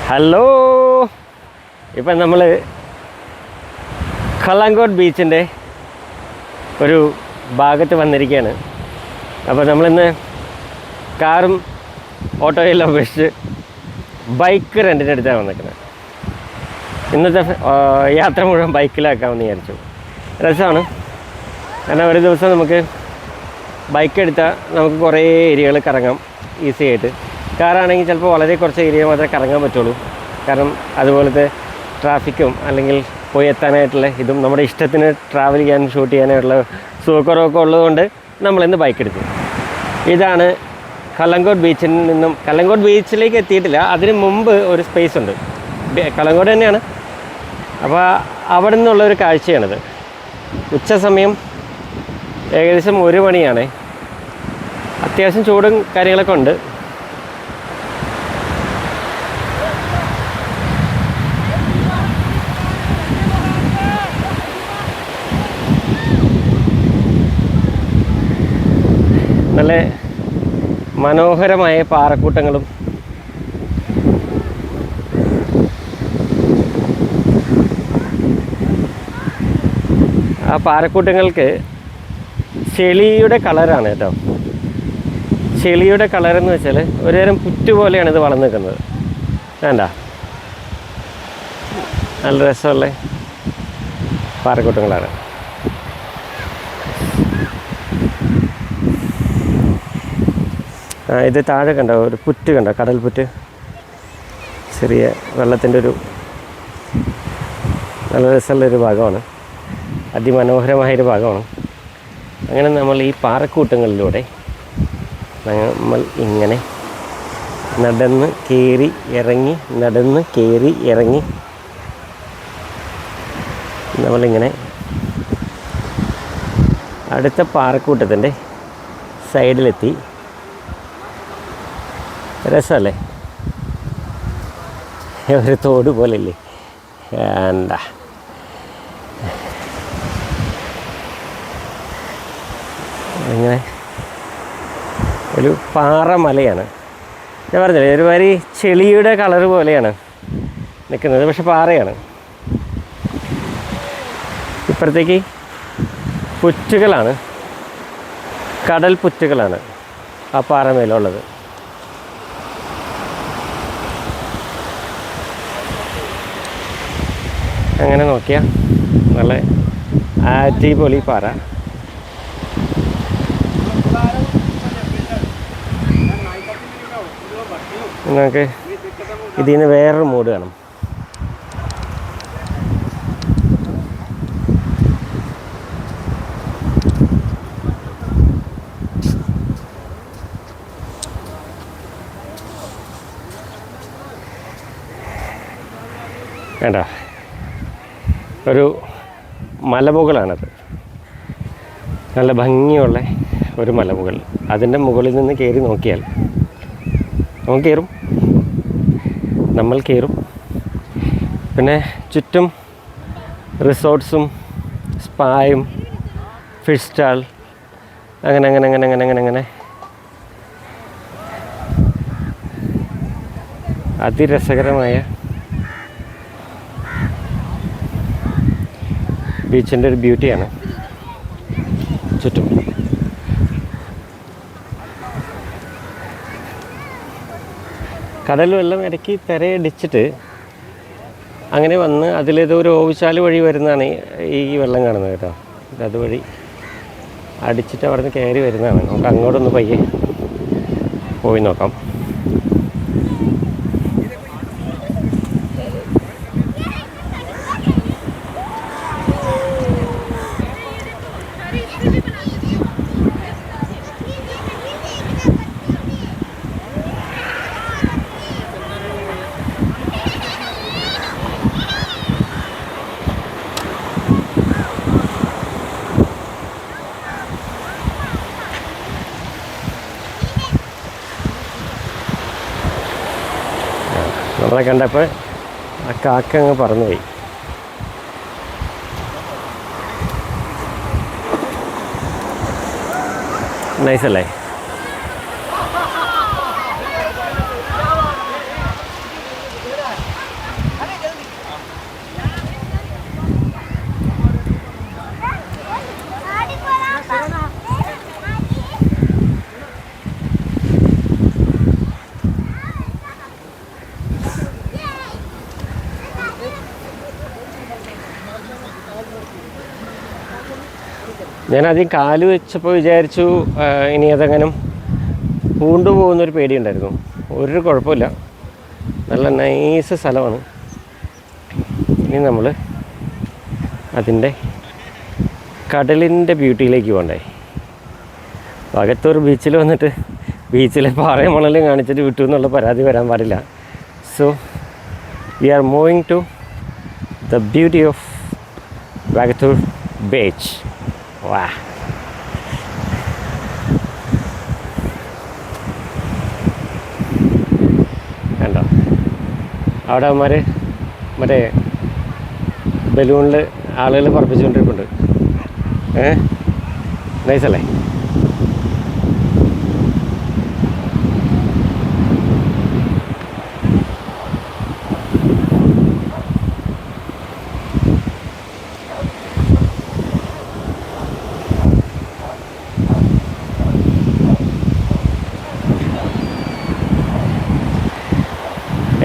Hello, ഇപ്പം നമ്മൾ കള്ളങ്കോട് ബീച്ചിൻ്റെ ഒരു ഭാഗത്ത് വന്നിരിക്കുകയാണ്. അപ്പോൾ നമ്മളിന്ന് കാറും ഓട്ടോയെല്ലാം ഉപേക്ഷിച്ച് ബൈക്ക് റെൻറ്റിനെടുത്താണ് വന്നിരിക്കുന്നത്. ഇന്നത്തെ യാത്ര മുഴുവൻ ബൈക്കിലാക്കാമെന്ന് വിചാരിച്ചു. രസമാണ്, കാരണം ഒരു ദിവസം നമുക്ക് ബൈക്ക് എടുത്താൽ നമുക്ക് കുറേ ഏരിയകൾ കറങ്ങാം ഈസി ആയിട്ട്. കാറാണെങ്കിൽ ചിലപ്പോൾ വളരെ കുറച്ച് ഏരിയ മാത്രമേ കറങ്ങാൻ പറ്റുള്ളൂ. കാരണം അതുപോലത്തെ ട്രാഫിക്കും അല്ലെങ്കിൽ പോയി എത്താനായിട്ടുള്ള ഇതും നമ്മുടെ ഇഷ്ടത്തിന് ട്രാവൽ ചെയ്യാനും ഷൂട്ട് ചെയ്യാനായിട്ടുള്ള സുഖക്കുറവൊക്കെ ഉള്ളതുകൊണ്ട് നമ്മളിന്ന് ബൈക്ക് എടുത്തു. ഇതാണ് കള്ളങ്കോട് ബീച്ചിൽ നിന്നും. കള്ളങ്കോട് ബീച്ചിലേക്ക് എത്തിയിട്ടില്ല, അതിന് മുമ്പ് ഒരു സ്പേസ് ഉണ്ട്, കള്ളങ്കോട് തന്നെയാണ്. അപ്പോൾ അവിടെ നിന്നുള്ളൊരു കാഴ്ചയാണിത്. ഉച്ച സമയം ഏകദേശം 1 മണിയാണ്. അത്യാവശ്യം ചൂടും കാര്യങ്ങളൊക്കെ ഉണ്ട്. നല്ല മനോഹരമായ പാറക്കൂട്ടങ്ങളും ആ പാറക്കൂട്ടങ്ങൾക്ക് ചെളിയുടെ കളറാണ് കേട്ടോ. ചെളിയുടെ കളറെന്ന് വെച്ചാൽ ഒരുതരം പുറ്റ് പോലെയാണ് ഇത് വളർന്നു നിൽക്കുന്നത്. വേണ്ട, നല്ല രസമുള്ള പാറക്കൂട്ടങ്ങളാണ്. ഇത് താഴെ കണ്ടോ, ഒരു പുറ്റ് കണ്ടോ, കടൽ പുറ്റ്, ചെറിയ വെള്ളത്തിൻ്റെ ഒരു നല്ല രസമുള്ളൊരു ഭാഗമാണ്, അതിമനോഹരമായൊരു ഭാഗമാണ്. അങ്ങനെ നമ്മൾ ഈ പാറക്കൂട്ടങ്ങളിലൂടെ നമ്മൾ ഇങ്ങനെ നടന്ന് കയറി ഇറങ്ങി നടന്ന് കയറി ഇറങ്ങി നമ്മളിങ്ങനെ അടുത്ത പാറക്കൂട്ടത്തിൻ്റെ സൈഡിലെത്തി. രസമല്ലേ, ഒരു തോട് പോലെ ഇല്ലേ. എന്താ ഇങ്ങനെ ഒരു പാറമലയാണ്. ഞാൻ പറഞ്ഞില്ലേ, ഒരുമാതിരി ചെളിയുടെ കളർ പോലെയാണ് നിൽക്കുന്നത്, പക്ഷെ പാറയാണ്. ഇപ്പുറത്തേക്ക് പുറ്റുകളാണ്, കടൽ പുറ്റുകളാണ് ആ പാറമേലുള്ളത്. അങ്ങനെ നോക്കിയാൽ നല്ല അടിപൊളി പാറ. നമുക്ക് ഇതിൽ നിന്ന് വേറൊരു മൂഡ് കാണും. വേണ്ട, ഒരു മലമുകളാണത്, നല്ല ഭംഗിയുള്ള ഒരു മലമുകൾ. അതിൻ്റെ മുകളിൽ നിന്ന് കയറി നോക്കിയാൽ നമ്മൾ കയറും. പിന്നെ ചുറ്റും റിസോർട്ട്സും സ്പായും ഫിഷ് സ്റ്റാൾ അങ്ങനെ അങ്ങനെ അങ്ങനെ അങ്ങനെ അങ്ങനെ അങ്ങനെ അതിരസകരമായ ബീച്ചിൻ്റെ ഒരു ബ്യൂട്ടിയാണ് ചുറ്റും. കടൽ വെള്ളം ഇടയ്ക്ക് തിരയടിച്ചിട്ട് അങ്ങനെ വന്ന് അതിലേതോ ഒരു ഓവുചാല് വഴി വരുന്നതാണ് ഈ വെള്ളം കാണുന്നത് കേട്ടോ. അതുവഴി അടിച്ചിട്ട് അവിടെ നിന്ന് കയറി വരുന്നതാണ്. നമുക്ക് അങ്ങോട്ടൊന്ന് പയ്യെ പോയി നോക്കാം. നമ്മളെ കണ്ടപ്പോൾ ആ കാക്ക അങ്ങ് പറന്നുപോയി. നൈസല്ലേ? ഞാനാദ്യം കാല് വെച്ചപ്പോൾ വിചാരിച്ചു ഇനി അതെങ്ങനെ പൂണ്ടുപോകുന്നൊരു പേടിയുണ്ടായിരുന്നു. ഒരു കുഴപ്പമില്ല, നല്ല നൈസ് സ്ഥലമാണ്. ഇനി നമ്മൾ അതിൻ്റെ കടലിൻ്റെ ബ്യൂട്ടിയിലേക്ക് പോകണ്ടേ. വകത്തൂർ ബീച്ചിൽ വന്നിട്ട് ബീച്ചിലെ പാറയും മണലും കാണിച്ചിട്ട് വിട്ടു എന്നുള്ള പരാതി വരാൻ പാടില്ല. So we are moving to the beauty of Vakathoor beach. വാ, കണ്ടോ അവിടെ അവന്മാർ മറ്റേ ബലൂണിൽ ആളുകൾ പറപ്പിച്ചുകൊണ്ടിരിപ്പുണ്ട്. നൈസല്ലേ?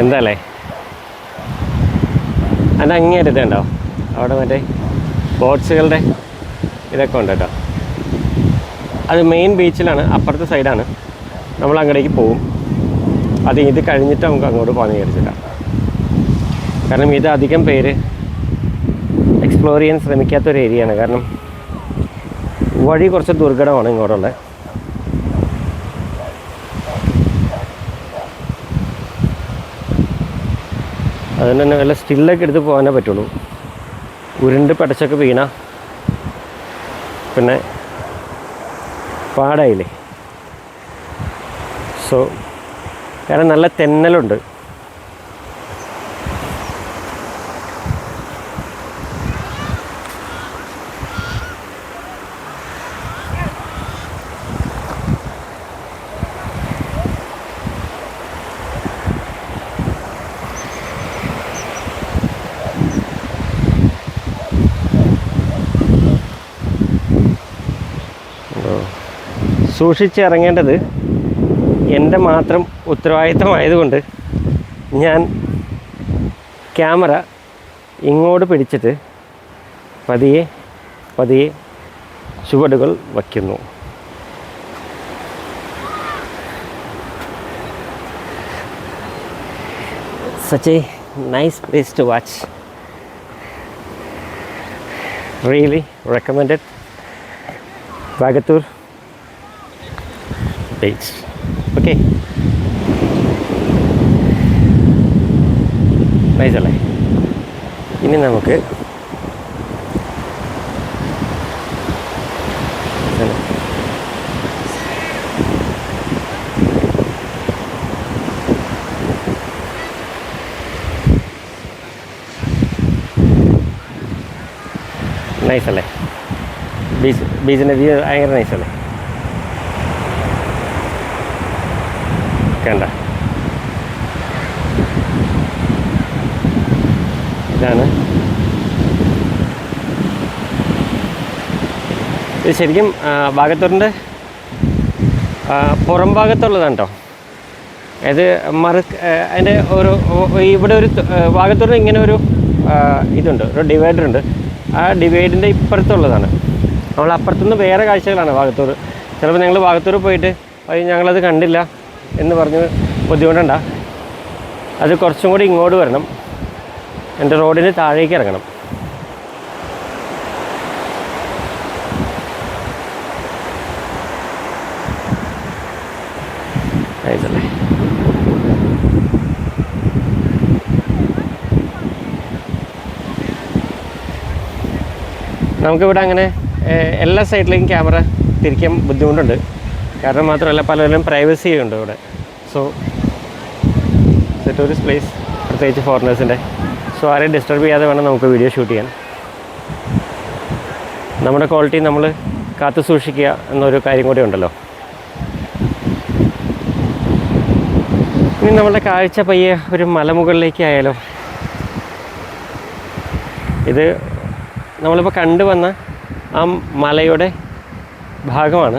എന്താല്ലേ അതിൻ്റെ അങ്ങേറ്റത്തെ ഉണ്ടോ അവിടെ മറ്റേ ബോട്ട്സുകളുടെ ഇതൊക്കെ ഉണ്ട് കേട്ടോ. അത് മെയിൻ ബീച്ചിലാണ്, അപ്പുറത്തെ സൈഡാണ്. നമ്മൾ അങ്ങോട്ടേക്ക് പോവും. ഇത് കഴിഞ്ഞിട്ട് നമുക്ക് അങ്ങോട്ട് പോകാൻ വിചാരിച്ചില്ല. കാരണം ഇത് അധികം പേര് എക്സ്പ്ലോർ ചെയ്യാൻ ശ്രമിക്കാത്തൊരു ഏരിയയാണ്. കാരണം വഴി കുറച്ച് ദുർഘടമാണ് ഇങ്ങോട്ടുള്ളത്. അതുകൊണ്ട് തന്നെ വല്ല സ്റ്റില്ലൊക്കെ എടുത്ത് പോകാനേ പറ്റുള്ളൂ. ഉരുണ്ട് പടച്ചൊക്കെ വീണ പിന്നെ പാടായില്ലേ. സോ കാരണം നല്ല തെന്നലുണ്ട്. സൂക്ഷിച്ചിറങ്ങേണ്ടത് എൻ്റെ മാത്രം ഉത്തരവാദിത്തമായതുകൊണ്ട് ഞാൻ ക്യാമറ ഇങ്ങോട്ട് പിടിച്ചിട്ട് പതിയെ പതിയെ ചുവടുകൾ വയ്ക്കുന്നു. Such a nice place to watch. Really recommended. Vagatur Beach. Okay. Nice അല്ലേ? ഇനി നമുക്ക് നൈസല്ലേ? ബീച്ചിൻ്റെ വ്യൂ ഭയങ്കര നൈസല്ലേ? കണ്ട, ഇതാണ്. ഇത് ശരിക്കും വാഗത്തൂറിൻ്റെ പുറം ഭാഗത്തുള്ളതാണ് കേട്ടോ. അത് അതിൻ്റെ ഒരു ഇവിടെ ഒരു വാഗത്തൂറിന് ഇങ്ങനെ ഒരു ഇതുണ്ട്, ഒരു ഡിവൈഡറുണ്ട്. ആ ഡിവൈഡിൻ്റെ ഇപ്പുറത്തുള്ളതാണ്. നമ്മൾ അപ്പുറത്തുനിന്ന് വേറെ കാഴ്ചകളാണ് വാഗത്തൂർ. ചിലപ്പോൾ ഞങ്ങൾ വാഗത്തൂർ പോയിട്ട് ഞങ്ങളത് കണ്ടില്ല എന്ന് പറഞ്ഞ് ബുദ്ധിമുട്ടണ്ട. അത് കുറച്ചും കൂടി ഇങ്ങോട്ട് വരണം, എൻ്റെ റോഡിന് താഴേക്ക് ഇറങ്ങണം. ആയിട്ടല്ലേ? നമുക്കിവിടെ അങ്ങനെ എല്ലാ സൈഡിലേക്കും ക്യാമറ തിരിക്കാൻ ബുദ്ധിമുട്ടുണ്ട്. കാരണം മാത്രമല്ല പലരും പ്രൈവസി ഉണ്ട് ഇവിടെ. സോ ടൂറിസ്റ്റ് പ്ലേസ്, പ്രത്യേകിച്ച് ഫോറിനേഴ്സിൻ്റെ. സോ ആരെയും ഡിസ്റ്റർബ് ചെയ്യാതെ വേണം നമുക്ക് വീഡിയോ ഷൂട്ട് ചെയ്യാൻ. നമ്മുടെ ക്വാളിറ്റി നമ്മൾ കാത്തു സൂക്ഷിക്കുക എന്നൊരു കാര്യം കൂടി ഉണ്ടല്ലോ. ഇനി നമ്മളുടെ കാഴ്ച പയ്യെ ഒരു മലമുകളിലേക്ക് ആയാലോ. ഇത് നമ്മളിപ്പോൾ കണ്ടുവന്ന ആ മലയുടെ ഭാഗമാണ്.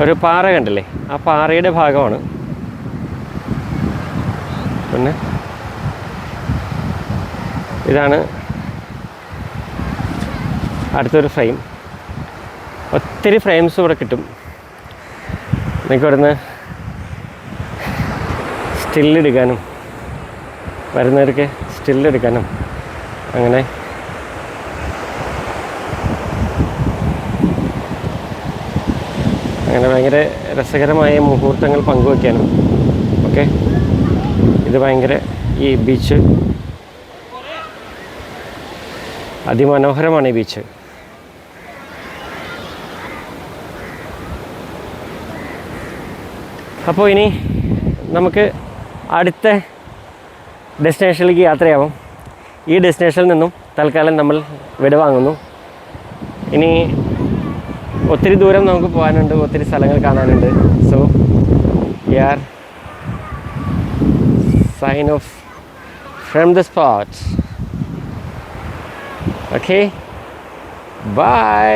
ഒരു പാറ കണ്ടില്ലേ? ആ പാറയുടെ ഭാഗമാണ്. പിന്നെ ഇതാണ് അടുത്തൊരു ഫ്രെയിം. ഒത്തിരി ഫ്രെയിംസ് ഇവിടെ കിട്ടും. നിങ്ങൾക്ക് ഇവിടുന്ന് സ്റ്റില്ലെടുക്കാനും വരുന്നവർക്ക് സ്റ്റില്ലെടുക്കാനും അങ്ങനെ ഭയങ്കര രസകരമായ മുഹൂർത്തങ്ങൾ പങ്കുവയ്ക്കാനും ഓക്കെ. ഇത് ഭയങ്കര ഈ ബീച്ച് അതിമനോഹരമാണ്. ഈ ബീച്ച് അപ്പോൾ ഇനി നമുക്ക് അടുത്ത ഡെസ്റ്റിനേഷനിലേക്ക് യാത്രയാവും. ഈ ഡെസ്റ്റിനേഷനിൽ നിന്നും തൽക്കാലം നമ്മൾ വിടവാങ്ങുന്നു. ഇനി ഒത്തിരി ദൂരം നമുക്ക് പോകാനുണ്ട്, ഒത്തിരി സ്ഥലങ്ങൾ കാണാനുണ്ട്. So we are sign off from the spot. Okay, by.